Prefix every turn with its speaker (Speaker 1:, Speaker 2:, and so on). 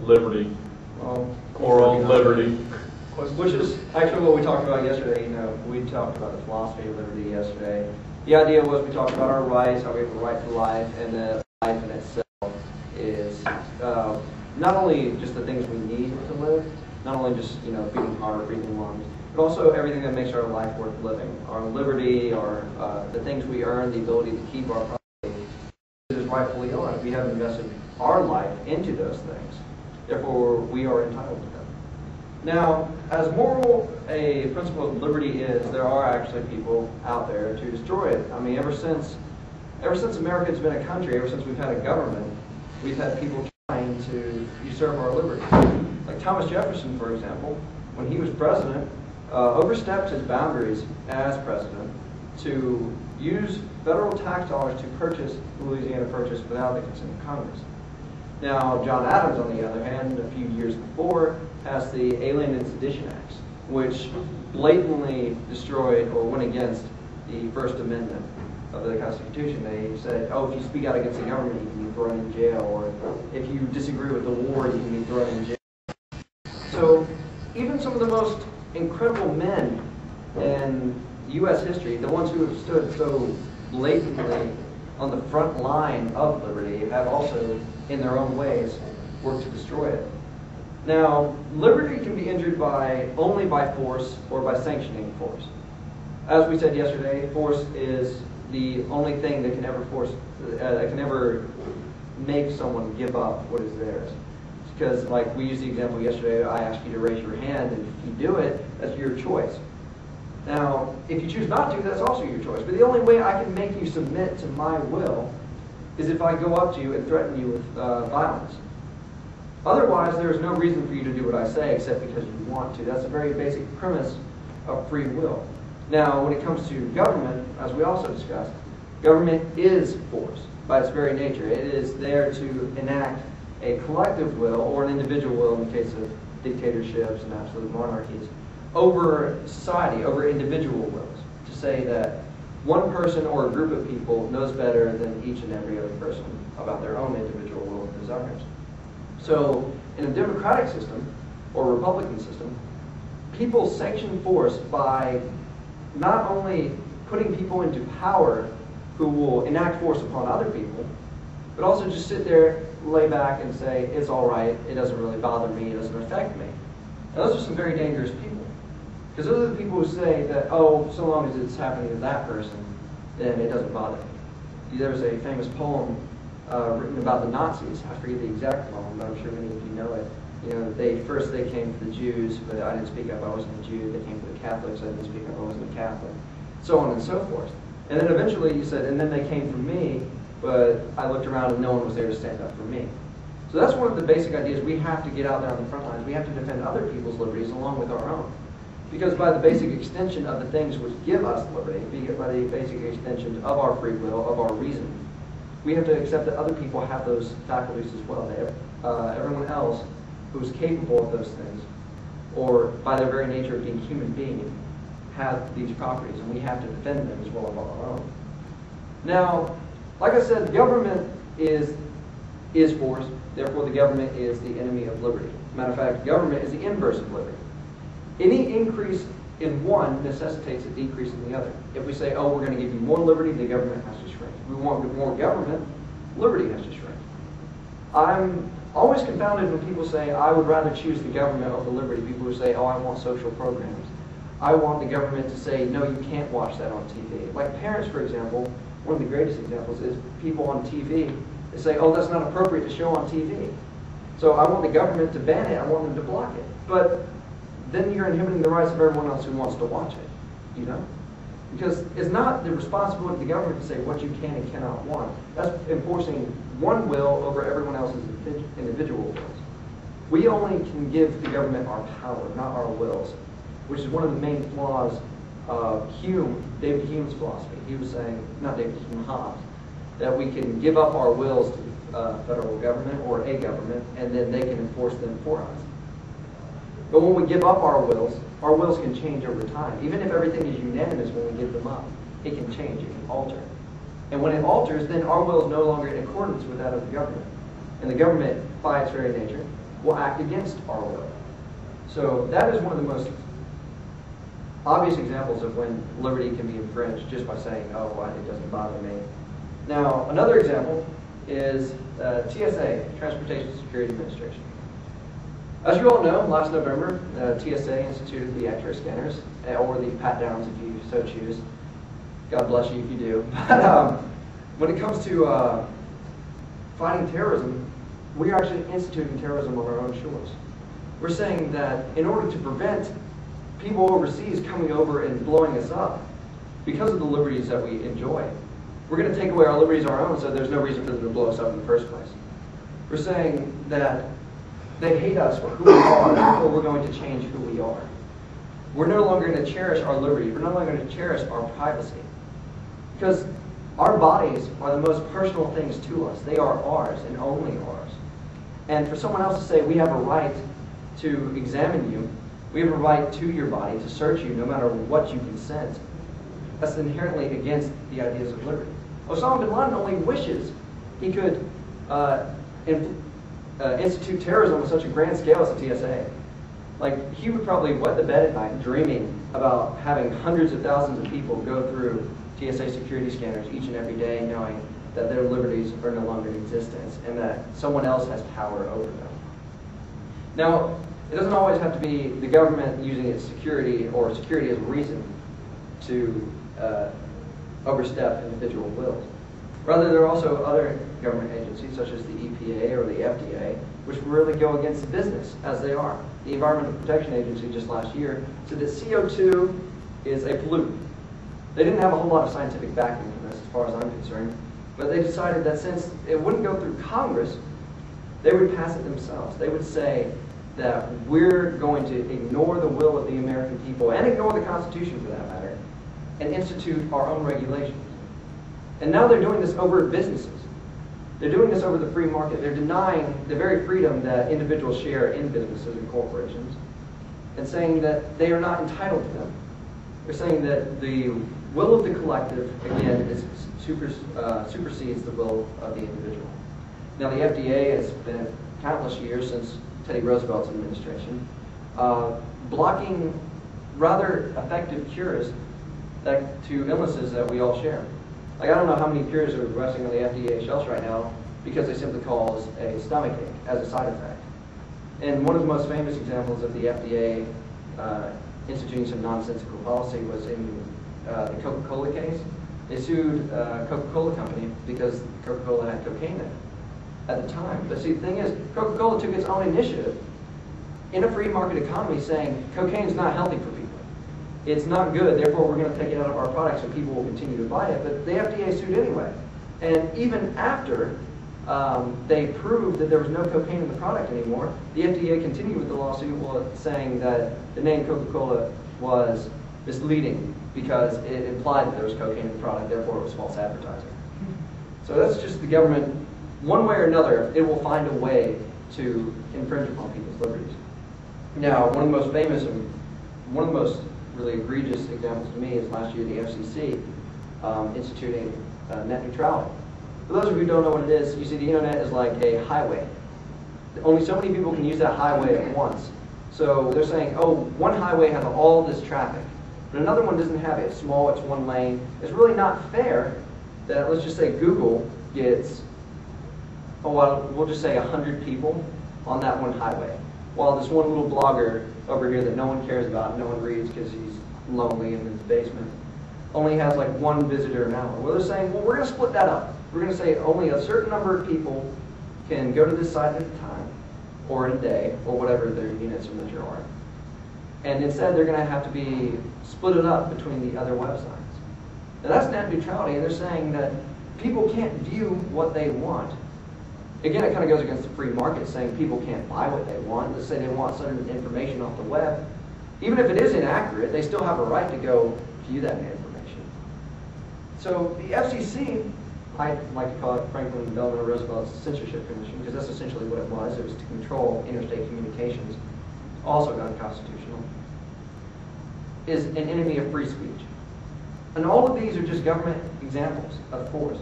Speaker 1: Liberty.
Speaker 2: Well,
Speaker 1: Or on liberty.
Speaker 2: which is actually what we talked about yesterday. You know, we talked about the philosophy of liberty yesterday. The idea was we talked about our rights, how we have a right to life, and that life in itself is not only just the things we need to live, not only just beating heart, breathing lungs, but also everything that makes our life worth living. Our liberty, our the things we earn, the ability to keep our property is rightfully ours. We have invested our life into those things. Therefore, we are entitled to them. Now, as moral a principle of liberty is, there are actually people out there to destroy it. I mean, ever since America's been a country, ever since we've had a government, we've had people trying to usurp our liberty. Like Thomas Jefferson, for example, when he was president, overstepped his boundaries as president to use federal tax dollars to purchase the Louisiana Purchase without the consent of Congress. Now, John Adams, on the other hand, a few years before, passed the Alien and Sedition Acts, which blatantly destroyed or went against the First Amendment of the Constitution. They said, oh, if you speak out against the government, you can be thrown in jail, or if you disagree with the war, you can be thrown in jail. So, even some of the most incredible men in U.S. history, the ones who have stood so blatantly on the front line of liberty, have also, in their own ways, worked to destroy it. Now, liberty can be injured only by force or by sanctioning force. As we said yesterday, force is the only thing that can ever make someone give up what is theirs. Because, like we used the example yesterday, I asked you to raise your hand, and if you do it, that's your choice. Now, if you choose not to, that's also your choice. But the only way I can make you submit to my will is if I go up to you and threaten you with violence. Otherwise, there is no reason for you to do what I say except because you want to. That's a very basic premise of free will. Now, when it comes to government, as we also discussed, government is force by its very nature. It is there to enact a collective will or an individual will in the case of dictatorships and absolute monarchies over society, over individual wills, to say that one person or a group of people knows better than each and every other person about their own individual will and desires. So, in a democratic system or Republican system, people sanction force by not only putting people into power who will enact force upon other people, but also just sit there, lay back, and say, it's all right, it doesn't really bother me, it doesn't affect me. Now, those are some very dangerous people. Because those are the people who say that, oh, so long as it's happening to that person, then it doesn't bother me. There's a famous poem written about the Nazis. I forget the exact poem, but I'm sure many of you know it. You know, first they came for the Jews, but I didn't speak up, I wasn't a Jew. They came for the Catholics, I didn't speak up, I wasn't a Catholic. So on and so forth. And then eventually you said, and then they came for me, but I looked around and no one was there to stand up for me. So that's one of the basic ideas. We have to get out there on the front lines. We have to defend other people's liberties along with our own. Because by the basic extension of the things which give us liberty, by the basic extension of our free will, of our reason, we have to accept that other people have those faculties as well. That everyone else who is capable of those things, or by their very nature of being human beings, have these properties, and we have to defend them as well as our own. Now, like I said, government is force, therefore the government is the enemy of liberty. Matter of fact, government is the inverse of liberty. Any increase in one necessitates a decrease in the other. If we say, oh, we're going to give you more liberty, the government has to shrink. If we want more government, liberty has to shrink. I'm always confounded when people say, I would rather choose the government over liberty. People who say, oh, I want social programs. I want the government to say, no, you can't watch that on TV. Like parents, for example, one of the greatest examples is people on TV. They say, oh, that's not appropriate to show on TV. So I want the government to ban it. I want them to block it. But then you're inhibiting the rights of everyone else who wants to watch it, you know? Because it's not the responsibility of the government to say what you can and cannot want. That's enforcing one will over everyone else's individual wills. We only can give the government our power, not our wills, which is one of the main flaws of David Hume's philosophy. He was saying, not David Hume, Hobbes, that we can give up our wills to federal government or a government, and then they can enforce them for us. But when we give up our wills can change over time. Even if everything is unanimous when we give them up, it can change, it can alter. And when it alters, then our will is no longer in accordance with that of the government. And the government, by its very nature, will act against our will. So that is one of the most obvious examples of when liberty can be infringed just by saying, oh, well, it doesn't bother me. Now, another example is TSA, Transportation Security Administration. As you all know, last November, TSA instituted the X-ray scanners, or the pat-downs if you so choose. God bless you if you do. But when it comes to fighting terrorism, we are actually instituting terrorism on our own shores. We're saying that in order to prevent people overseas coming over and blowing us up, because of the liberties that we enjoy, we're going to take away our liberties our own, so there's no reason for them to blow us up in the first place. We're saying that they hate us for who we are, therefore we're going to change who we are. We're no longer going to cherish our liberty. We're no longer going to cherish our privacy. Because our bodies are the most personal things to us. They are ours and only ours. And for someone else to say we have a right to examine you, we have a right to your body, to search you no matter what you consent, that's inherently against the ideas of liberty. Osama bin Laden only wishes he could institute terrorism on such a grand scale as the TSA. Like, he would probably wet the bed at night dreaming about having hundreds of thousands of people go through TSA security scanners each and every day, knowing that their liberties are no longer in existence and that someone else has power over them. Now, it doesn't always have to be the government using its security or security as a reason to overstep individual wills. Rather, there are also other government agencies, such as the EPA or the FDA, which really go against business, as they are. The Environmental Protection Agency just last year said that CO2 is a pollutant. They didn't have a whole lot of scientific backing for this, as far as I'm concerned, but they decided that since it wouldn't go through Congress, they would pass it themselves. They would say that we're going to ignore the will of the American people, and ignore the Constitution for that matter, and institute our own regulations. And now they're doing this over businesses. They're doing this over the free market. They're denying the very freedom that individuals share in businesses and corporations, and saying that they are not entitled to them. They're saying that the will of the collective, again, supersedes the will of the individual. Now, the FDA has been countless years since Teddy Roosevelt's administration, blocking rather effective cures to illnesses that we all share. Like, I don't know how many cures are resting on the FDA shelves right now because they simply cause a stomachache as a side effect. And one of the most famous examples of the FDA instituting some nonsensical policy was in the Coca-Cola case. They sued Coca-Cola Company because Coca-Cola had cocaine in it at the time. But see, the thing is, Coca-Cola took its own initiative in a free market economy saying cocaine is not healthy for people. It's not good, therefore we're going to take it out of our product so people will continue to buy it. But the FDA sued anyway. And even after they proved that there was no cocaine in the product anymore, the FDA continued with the lawsuit saying that the name Coca-Cola was misleading because it implied that there was cocaine in the product, therefore it was false advertising. So that's just the government, one way or another, it will find a way to infringe upon people's liberties. Now, one of the most famous and one of the most really egregious examples to me is last year the FCC instituting net neutrality. For those of you who don't know what it is, you see the internet is like a highway. Only so many people can use that highway at once. So they're saying, oh, one highway has all this traffic, but another one doesn't have it. It's small, it's one lane. It's really not fair that, let's just say Google gets, oh, well, we'll just say 100 people on that one highway, while this one little blogger over here that no one cares about, no one reads because he's lonely in his basement, only has like one visitor an hour. Well, they're saying, well, we're going to split that up. We're going to say only a certain number of people can go to this site at a time, or in a day, or whatever their units of measure are. And instead, they're going to have to be split it up between the other websites. Now, that's net neutrality, and they're saying that people can't view what they want. Again, it kind of goes against the free market, saying people can't buy what they want. Let's say they want certain information off the web. Even if it is inaccurate, they still have a right to go view that information. So the FCC, I like to call it Franklin Delano Roosevelt's Censorship Commission, because that's essentially what it was. It was to control interstate communications, also unconstitutional, is an enemy of free speech. And all of these are just government examples, of course.